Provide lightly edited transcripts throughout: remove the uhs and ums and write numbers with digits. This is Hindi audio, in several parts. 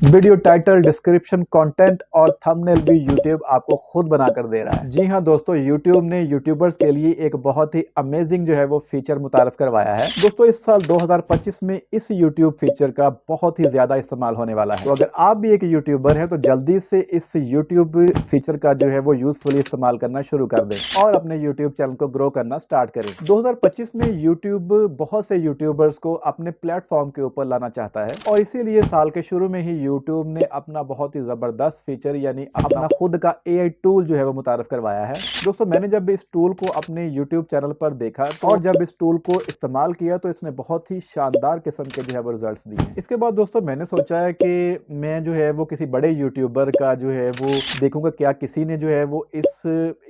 वीडियो टाइटल, डिस्क्रिप्शन, कंटेंट और थंबनेल भी यूट्यूब आपको खुद बनाकर दे रहा है। जी हाँ दोस्तों, यूट्यूब ने यूट्यूबर्स के लिए एक बहुत ही अमेजिंग जो है वो फीचर मुतारफ करवाया है। दोस्तों इस साल 2025 में इस यूट्यूब फीचर का बहुत ही ज्यादा इस्तेमाल होने वाला है। तो अगर आप भी एक यूट्यूबर हैं तो जल्दी से इस यूट्यूब फीचर का जो है वो यूजफुली इस्तेमाल करना शुरू कर दें और अपने यूट्यूब चैनल को ग्रो करना स्टार्ट करें। 2025 में यूट्यूब बहुत से यूट्यूबर्स को अपने प्लेटफॉर्म के ऊपर लाना चाहता है और इसीलिए साल के शुरू में ही यूट्यूब ने अपना बहुत ही जबरदस्त फीचर यानी अपना खुद का एआई टूल जो है वो मुतारफ करवाया है। दोस्तों मैंने जब इस टूल को अपने यूट्यूब चैनल पर देखा और जब इस टूल को इस्तेमाल किया तो इसने बहुत ही शानदार किस्म के जो है वो रिजल्ट्स दिए। इसके बाद दोस्तों मैंने सोचा है कि मैं जो है वो किसी बड़े यूट्यूबर का जो है वो देखूंगा क्या किसी ने जो है वो इस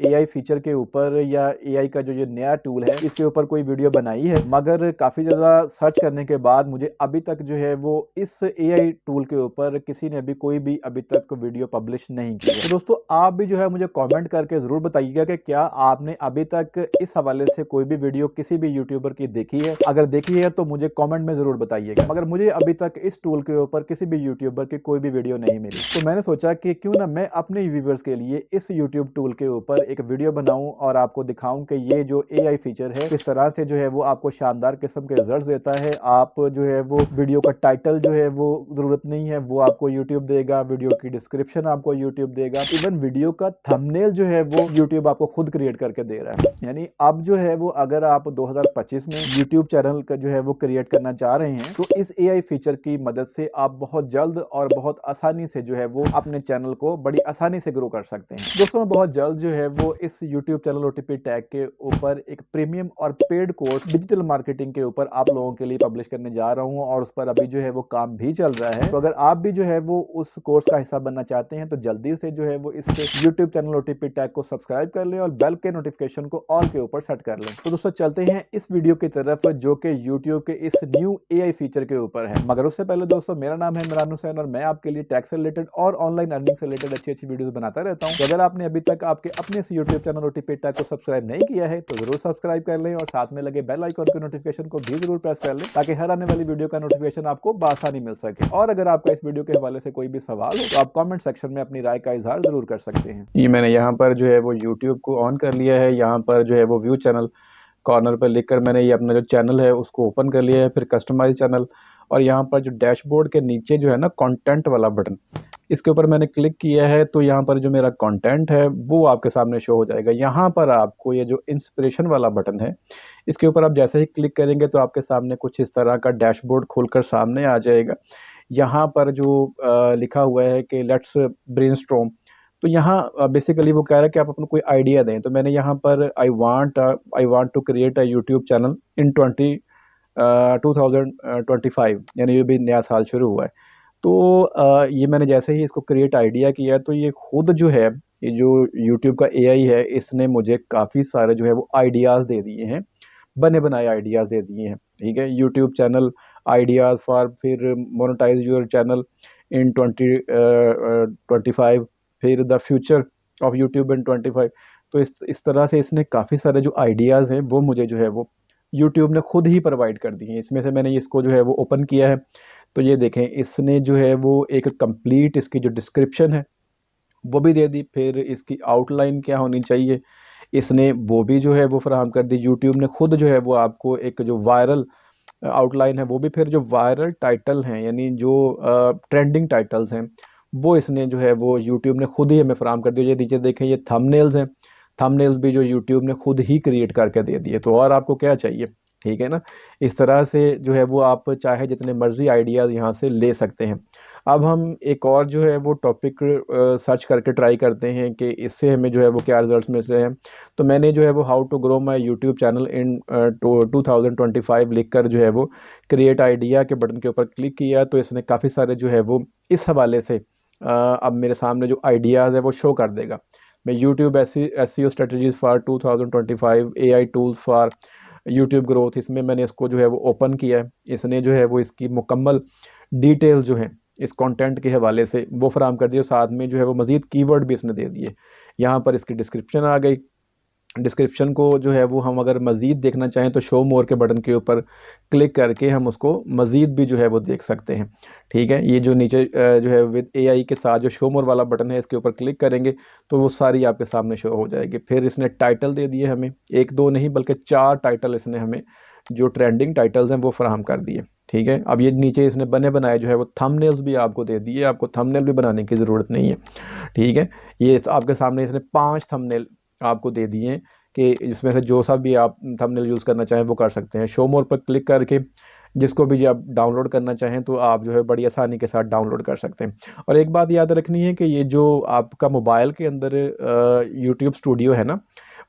एआई फीचर के ऊपर या एआई का जो ये नया टूल है इसके ऊपर कोई वीडियो बनाई है। मगर काफी ज्यादा सर्च करने के बाद मुझे अभी तक जो है वो इस एआई टूल के ऊपर किसी ने भी कोई भी अभी तक वीडियो पब्लिश नहीं की है। तो दोस्तों आप भी जो है मुझे कमेंट करके जरूर बताइएगा कि क्या आपने अभी तक इस हवाले से कोई भी वीडियो किसी भी यूट्यूबर की देखी है। अगर देखी है तो मुझे कमेंट में जरूर बताइएगा। मगर मुझे अभी तक इस टूल के ऊपर किसी भी यूट्यूबर की कोई भी वीडियो नहीं मिली, तो मैंने सोचा कि क्यों ना मैं अपने व्यूवर्स के लिए इस यूट्यूब टूल के ऊपर एक वीडियो बनाऊं और आपको दिखाऊं कि ये जो एआई फीचर है किस तरह से जो है वो आपको शानदार किस्म के रिजल्ट देता है। आप जो है वो वीडियो का टाइटल जो है वो जरूरत नहीं है, वो आपको यूट्यूब देगा। वीडियो की डिस्क्रिप्शन आपको यूट्यूब देगा। इवन वीडियो का थंबनेल जो है वो यूट्यूब आपको खुद क्रिएट करके दे रहा है। यानी अब जो है वो अगर आप 2025 में यूट्यूब चैनल का जो है वो क्रिएट करना चाह रहे हैं तो इस एआई फीचर की मदद से आप बहुत जल्द और बहुत आसानी से जो है वो अपने चैनल को बड़ी आसानी से ग्रो कर सकते हैं। दोस्तों मैं बहुत जल्द जो है वो इस यूट्यूब चैनल ओटीपी टैग के ऊपर एक प्रीमियम और पेड कोर्स डिजिटल मार्केटिंग के ऊपर आप लोगों के लिए पब्लिश करने जा रहा हूं और उस पर अभी जो है वो काम भी चल रहा है। तो अगर आप भी जो है वो उस कोर्स का हिस्सा बनना चाहते हैं तो जल्दी से जो है वो इस यूट्यूब चैनल ओटीपी टैग को सब्सक्राइब कर लें और बेल के नोटिफिकेशन को ऑल के ऊपर सेट कर लें। तो दोस्तों चलते हैं इस वीडियो की तरफ जो कि यूट्यूब के इस न्यू एआई फीचर के ऊपर है। मगर उससे पहले दोस्तों मेरा नाम है इमरान हुसैन और मैं आपके लिए टैक्स से रिलेटेड और ऑनलाइन अर्निंग से रिलेटेड अच्छी अच्छी वीडियोस बनाता रहता हूं। तो अगर आपने अभी तक आपके अपने इस यूट्यूब चैनल ओटीपी टैग को सब्सक्राइब नहीं किया है तो जरूर सब्सक्राइब कर लें और साथ में लगे बेल आइकन के नोटिफिकेशन को भी जरूर प्रेस कर लें ताकि हर आने वाली वीडियो का नोटिफिकेशन आपको बआसानी मिल सके। और अगर आपका इस वीडियो के हवाले से कोई भी सवाल हो तो आप कमेंट सेक्शन में अपनी राय का इजहार जरूर कर सकते हैं। ये मैंने यहाँ पर जो है वो यूट्यूब को ऑन कर लिया है। यहाँ पर जो है वो व्यू चैनल कॉर्नर पर लिखकर मैंने ये अपना जो चैनल है उसको ओपन कर लिया है। फिर कस्टमाइज चैनल और यहाँ पर जो डैशबोर्ड के नीचे जो है ना कंटेंट वाला बटन, इसके ऊपर मैंने क्लिक किया है तो यहाँ पर जो मेरा कंटेंट है वो आपके सामने शो हो जाएगा। यहाँ पर आपको ये जो इंस्पिरेशन वाला बटन है इसके ऊपर आप जैसे ही क्लिक करेंगे तो आपके सामने कुछ इस तरह का डैशबोर्ड खुलकर सामने आ जाएगा। यहाँ पर जो लिखा हुआ है कि लेट्स ब्रेनस्टॉर्म, तो यहाँ बेसिकली वो कह रहा है कि आप अपना कोई आइडिया दें। तो मैंने यहाँ पर I want to create a YouTube channel in 2025, यानी ये भी नया साल शुरू हुआ है। तो ये मैंने जैसे ही इसको क्रिएट आइडिया किया तो ये खुद जो है ये जो यूट्यूब का एआई है इसने मुझे काफ़ी सारे जो है वो आइडियाज़ दे दिए हैं, बने बनाए आइडियाज़ दे दिए हैं। ठीक है, यूट्यूब चैनल आइडियाज़ फॉर, फिर मोनेटाइज योर चैनल इन 2025, फिर the future of YouTube in 25। तो इस तरह से इसने काफ़ी सारे जो आइडियाज़ हैं वो मुझे जो है वो यूट्यूब ने खुद ही प्रोवाइड कर दिए हैं। इसमें से मैंने इसको जो है वो ओपन किया है तो ये देखें इसने जो है वो एक कंप्लीट इसकी जो डिस्क्रिप्शन है वो भी दे दी। फिर इसकी आउटलाइन क्या होनी चाहिए इसने वो भी जो है वो फराहम कर दी। यूट्यूब ने खुद जो है वो आपको एक जो वायरल आउटलाइन है वो भी, फिर जो वायरल टाइटल हैं यानी जो ट्रेंडिंग टाइटल्स हैं वो इसने जो है वो यूट्यूब ने खुद ही हमें फराहम कर दिया। ये नीचे देखें ये थंबनेल्स हैं, थंबनेल्स भी जो यूट्यूब ने खुद ही क्रिएट करके दे दिए। तो और आपको क्या चाहिए, ठीक है ना। इस तरह से जो है वो आप चाहे जितने मर्जी आइडियाज़ यहाँ से ले सकते हैं। अब हम एक और जो है वो टॉपिक सर्च करके ट्राई करते हैं कि इससे हमें जो है वो क्या रिजल्ट्स मिलते हैं। तो मैंने जो है वो how to grow my YouTube channel in 2025 लिख कर जो है वो क्रिएट आइडिया के बटन के ऊपर क्लिक किया तो इसने काफ़ी सारे जो है वो इस हवाले से अब मेरे सामने जो आइडियाज़ है वो शो कर देगा। मैं YouTube SEO strategies for 2025 AI tools for YouTube growth, इसमें मैंने इसको जो है वो ओपन किया है। इसने जो है वो इसकी मुकम्मल डिटेल्स जो हैं इस कंटेंट के हवाले से वो फराहम कर दिए। साथ में जो है वो मज़ीद कीवर्ड भी इसने दे दिए। यहाँ पर इसकी डिस्क्रिप्शन आ गई, डिस्क्रिप्शन को जो है वो हम अगर मज़ीद देखना चाहें तो शो मोर के बटन के ऊपर क्लिक करके हम उसको मज़ीद भी जो है वो देख सकते हैं। ठीक है, ये जो नीचे जो है विद एआई के साथ जो शो मोर वाला बटन है, इसके ऊपर क्लिक करेंगे तो वो सारी आपके सामने शो हो जाएगी। फिर इसने टाइटल दे दिए हमें, एक दो नहीं बल्कि 4 टाइटल इसने हमें जो ट्रेंडिंग टाइटल्स हैं वो फराहम कर दिए। ठीक है, अब ये नीचे इसने बने बनाए जो है वो थंबनेल्स भी आपको दे दिए, आपको थंबनेल भी बनाने की ज़रूरत नहीं है। ठीक है, ये आपके सामने इसने 5 थंबनेल आपको दे दिए हैं कि इसमें से जो सा भी आप थंबनेल यूज़ करना चाहें वो कर सकते हैं। शो मोर पर क्लिक करके जिसको भी आप डाउनलोड करना चाहें तो आप जो है बड़ी आसानी के साथ डाउनलोड कर सकते हैं। और एक बात याद रखनी है कि ये जो आपका मोबाइल के अंदर यूट्यूब स्टूडियो है ना,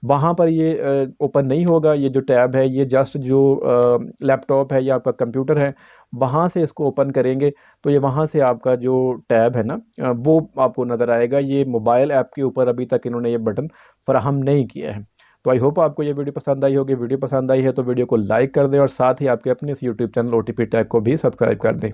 वहाँ पर ये ओपन नहीं होगा। ये जो टैब है ये जस्ट जो लैपटॉप है या आपका कंप्यूटर है वहाँ से इसको ओपन करेंगे तो ये वहाँ से आपका जो टैब है ना वो आपको नज़र आएगा। ये मोबाइल ऐप के ऊपर अभी तक इन्होंने ये बटन फराहम नहीं किया है। तो आई होप आपको ये वीडियो पसंद आई होगी। वीडियो पसंद आई है तो वीडियो को लाइक कर दें और साथ ही आपके अपने इस यूट्यूब चैनल OTP टैग को भी सब्सक्राइब कर दें।